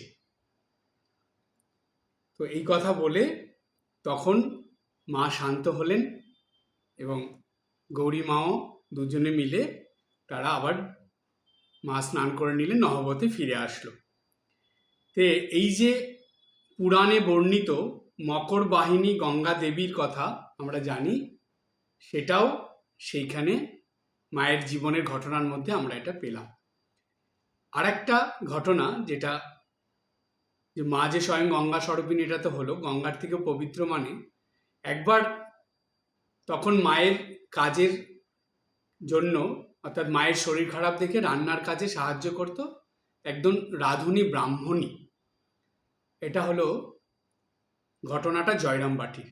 তো এই কথা বলে তখন মা শান্ত হলেন এবং গৌরী মাও দুজনে মিলে তারা আবার মা স্নান করে নিলে নহবতে ফিরে আসলো। তে এই যে পুরাণে বর্ণিত মকর বাহিনী গঙ্গা দেবীর কথা আমরা জানি, সেটাও সেইখানে মায়ের জীবনের ঘটনার মধ্যে আমরা এটা পেলাম। আর একটা ঘটনা যেটা, যে মা যে স্বয়ং গঙ্গা স্বরূপিণী, এটা তো হলো গঙ্গার থেকে পবিত্র। মানে একবার তখন মায়ের কাজের জন্য, অর্থাৎ মায়ের শরীর খারাপ দেখে রান্নার কাজে সাহায্য করত একজন রাঁধুনি ব্রাহ্মণী। এটা হলো ঘটনাটা জয়রামবাটির।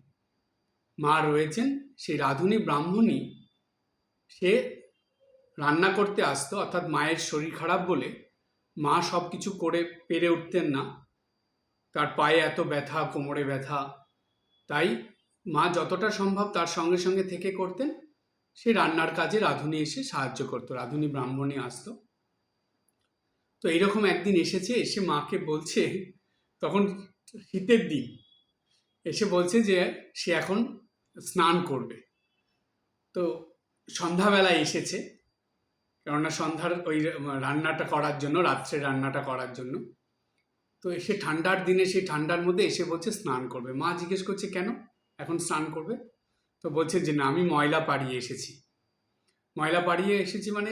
মা রয়েছেন, সেই রাঁধুনি ব্রাহ্মণী সে রান্না করতে আসতো, অর্থাৎ মায়ের শরীর খারাপ বলে মা সব কিছু করে পেরে উঠতেন না, তার পায়ে এত ব্যথা, কোমরে ব্যথা, তাই মা যতটা সম্ভব তার সঙ্গে সঙ্গে থেকে করতেন। সে রান্নার কাজে রাঁধুনি এসে সাহায্য করতো, রাঁধুনি ব্রাহ্মণী আসতো। তো এইরকম একদিন এসেছে, এসে মাকে বলছে, তখন শীতের দিন, এসে বলছে যে সে এখন স্নান করবে। তো সন্ধ্যাবেলায় এসেছে, কেননা সন্ধ্যার ওই রান্নাটা করার জন্য, রাত্রে রান্নাটা করার জন্য। তো এসে ঠান্ডার দিনে, সেই ঠান্ডার মধ্যে এসে বলছে স্নান করবে। মা জিজ্ঞেস করছে কেন এখন স্নান করবে? তো বলছে যে না, আমি ময়লা পাড়িয়ে এসেছি। ময়লা পাড়িয়ে এসেছি মানে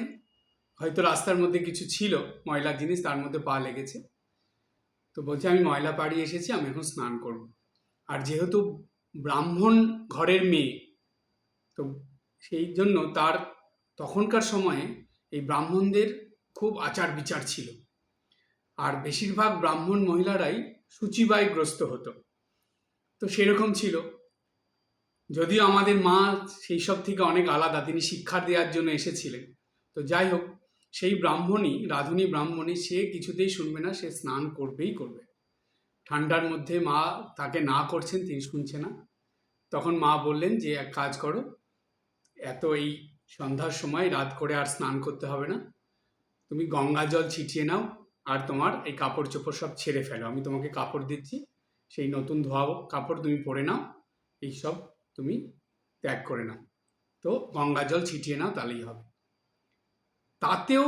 হয়তো রাস্তার মধ্যে কিছু ছিল ময়লার জিনিস, তার মধ্যে পা লেগেছে। তো বলছে আমি ময়লা পাড়িয়ে এসেছি, আমি এখন স্নান করব। আর যেহেতু ব্রাহ্মণ ঘরের মেয়ে, তো সেই জন্য তার তখনকার সময়ে এই ব্রাহ্মণদের খুব আচার বিচার ছিল। আর বেশিরভাগ ব্রাহ্মণ মহিলারাই সূচিবায়গ্রস্ত হতো। তো সেরকম ছিল, যদিও আমাদের মা সেই সব থেকে অনেক আলাদা, তিনি শিক্ষা দেওয়ার জন্য এসেছিলেন। তো যাই হোক, সেই ব্রাহ্মণী, রাঁধুনি ব্রাহ্মণী, সে কিছুতেই শুনবে না, সে স্নান করবেই করবে। ঠান্ডার মধ্যে মা তাকে না করছেন, তিনি শুনছে না। তখন মা বললেন যে এক কাজ করো, এত এই সন্ধ্যার সময় রাত করে আর স্নান করতে হবে না, তুমি গঙ্গা জল ছিটিয়ে নাও, আর তোমার এই কাপড় চোপড় সব ছেড়ে ফেলো, আমি তোমাকে কাপড় দিচ্ছি, সেই নতুন ধোয়া কাপড় তুমি পরে নাও, এই সব তুমি ত্যাগ করে নাও, তো গঙ্গা জল ছিটিয়ে নাও, তাহলেই হবে। তাতেও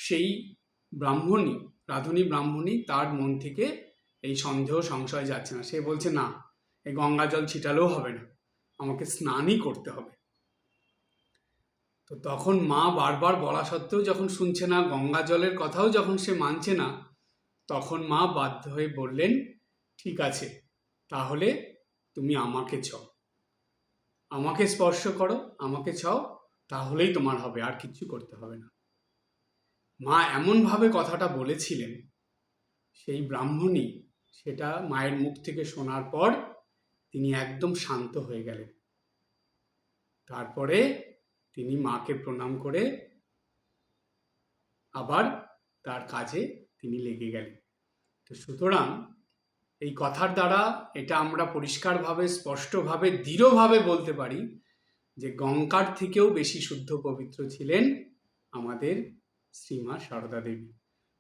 সেই ব্রাহ্মণী, রাঁধুনি ব্রাহ্মণী, তার মন থেকে এই সন্দেহ সংশয় যাচ্ছে না। সে বলছে না, এই গঙ্গা জল ছিটালেও হবে না, আমাকে স্নানই করতে হবে। তো তখন মা বারবার বলা সত্ত্বেও যখন শুনছে না, গঙ্গা জলের কথাও যখন সে মানছে না, তখন মা বাধ্য হয়ে বললেন ঠিক আছে, তাহলে তুমি আমাকে চাও, আমাকে স্পর্শ করো, আমাকে চাও, তাহলেই তোমার হবে, আর কিচ্ছু করতে হবে না। মা এমনভাবে কথাটা বলেছিলেন, সেই ব্রাহ্মণী সেটা মায়ের মুখ থেকে শোনার পর তিনি একদম শান্ত হয়ে গেলেন। তারপরে তিনি মাকে প্রণাম করে আবার তার কাজে তিনি লেগে গেলেন। তো সুতরাং এই কথার দ্বারা এটা আমরা পরিষ্কারভাবে, স্পষ্টভাবে, দৃঢ়ভাবে বলতে পারি যে গঙ্গার থেকেও বেশি শুদ্ধ পবিত্র ছিলেন আমাদের শ্রীমা সারদা দেবী।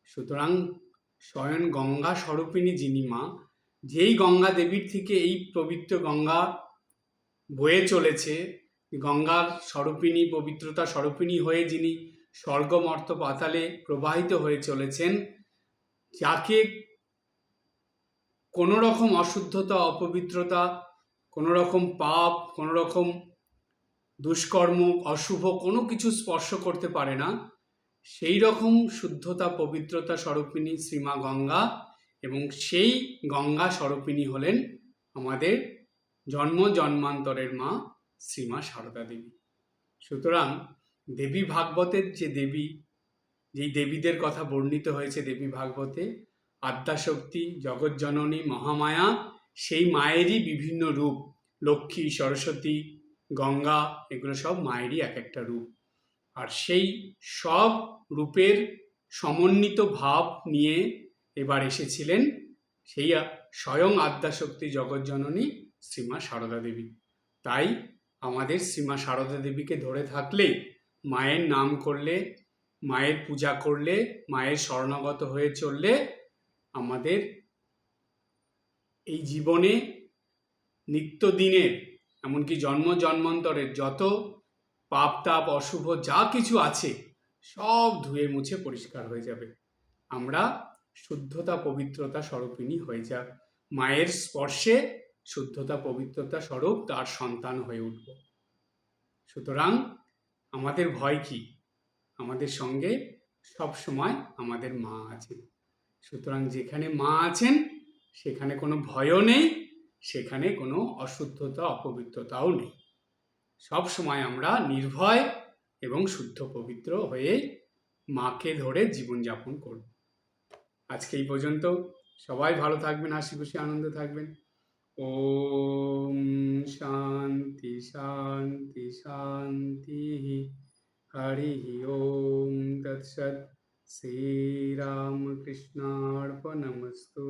সুতরাং স্বয়ং গঙ্গা স্বরূপিণী যিনি মা, যেই গঙ্গা দেবীর থেকে এই পবিত্র গঙ্গা বয়ে চলেছে, গঙ্গার স্বরূপিণী, পবিত্রতা স্বরূপিণী হয়ে যিনি স্বর্গ মর্ত পাতালে প্রবাহিত হয়ে চলেছেন, যাকে কোনো রকম অশুদ্ধতা, অপবিত্রতা, কোনো রকম পাপ, কোনো রকম দুষ্কর্ম, অশুভ কোনো কিছু স্পর্শ করতে পারে না, সেই রকম শুদ্ধতা, পবিত্রতা স্বরূপিণী শ্রীমা গঙ্গা, এবং সেই গঙ্গা স্বরূপিণী হলেন আমাদের জন্ম জন্মান্তরের মা শ্রীমা সারদা দেবী। সুতরাং দেবী ভাগবতের যে দেবী, যেই দেবীদের কথা বর্ণিত হয়েছে দেবী ভাগবতে, আদ্যাশক্তি, জগজ্জননী, মহামায়া, সেই মায়েরই বিভিন্ন রূপ, লক্ষ্মী, সরস্বতী, গঙ্গা, এগুলো সব মায়েরই এক একটা রূপ। আর সেই সব রূপের সমন্বিত ভাব নিয়ে এবার এসেছিলেন সেই স্বয়ং আদ্যাশক্তি জগজ্জননী শ্রীমা সারদা দেবী। তাই আমাদের শ্রীমা সারদা দেবীকে ধরে থাকলে, মায়ের নাম করলে, মায়ের পূজা করলে, মায়ের শরণাগত হয়ে চললে আমাদের এই জীবনে নিত্যদিনের, এমনকি জন্ম জন্মান্তরের যত পাপ তাপ অশুভ যা কিছু আছে সব ধুয়ে মুছে পরিষ্কার হয়ে যাবে। আমরা শুদ্ধতা পবিত্রতা স্বরূপিণী হয়ে যাব, মায়ের স্পর্শে শুদ্ধতা পবিত্রতা স্বরূপ তার সন্তান হয়ে উঠব। সুতরাং আমাদের ভয় কি? আমাদের সঙ্গে সব সময় আমাদের মা আছেন। সুতরাং যেখানে মা আছেন সেখানে কোনো ভয়ও নেই, সেখানে কোনো অশুদ্ধতা অপবিত্রতাও নেই। সব সময় আমরা নির্ভয় এবং শুদ্ধ পবিত্র হয়ে মাকে ধরে জীবনযাপন করব। আজকে এই পর্যন্ত। সবাই ভালো থাকবেন, হাসি খুশি আনন্দে থাকবেন। ওম শান্তি শান্তি শান্তি। হরি ওম তৎসৎ। শ্রীরামকৃষ্ণার্পণমস্তু।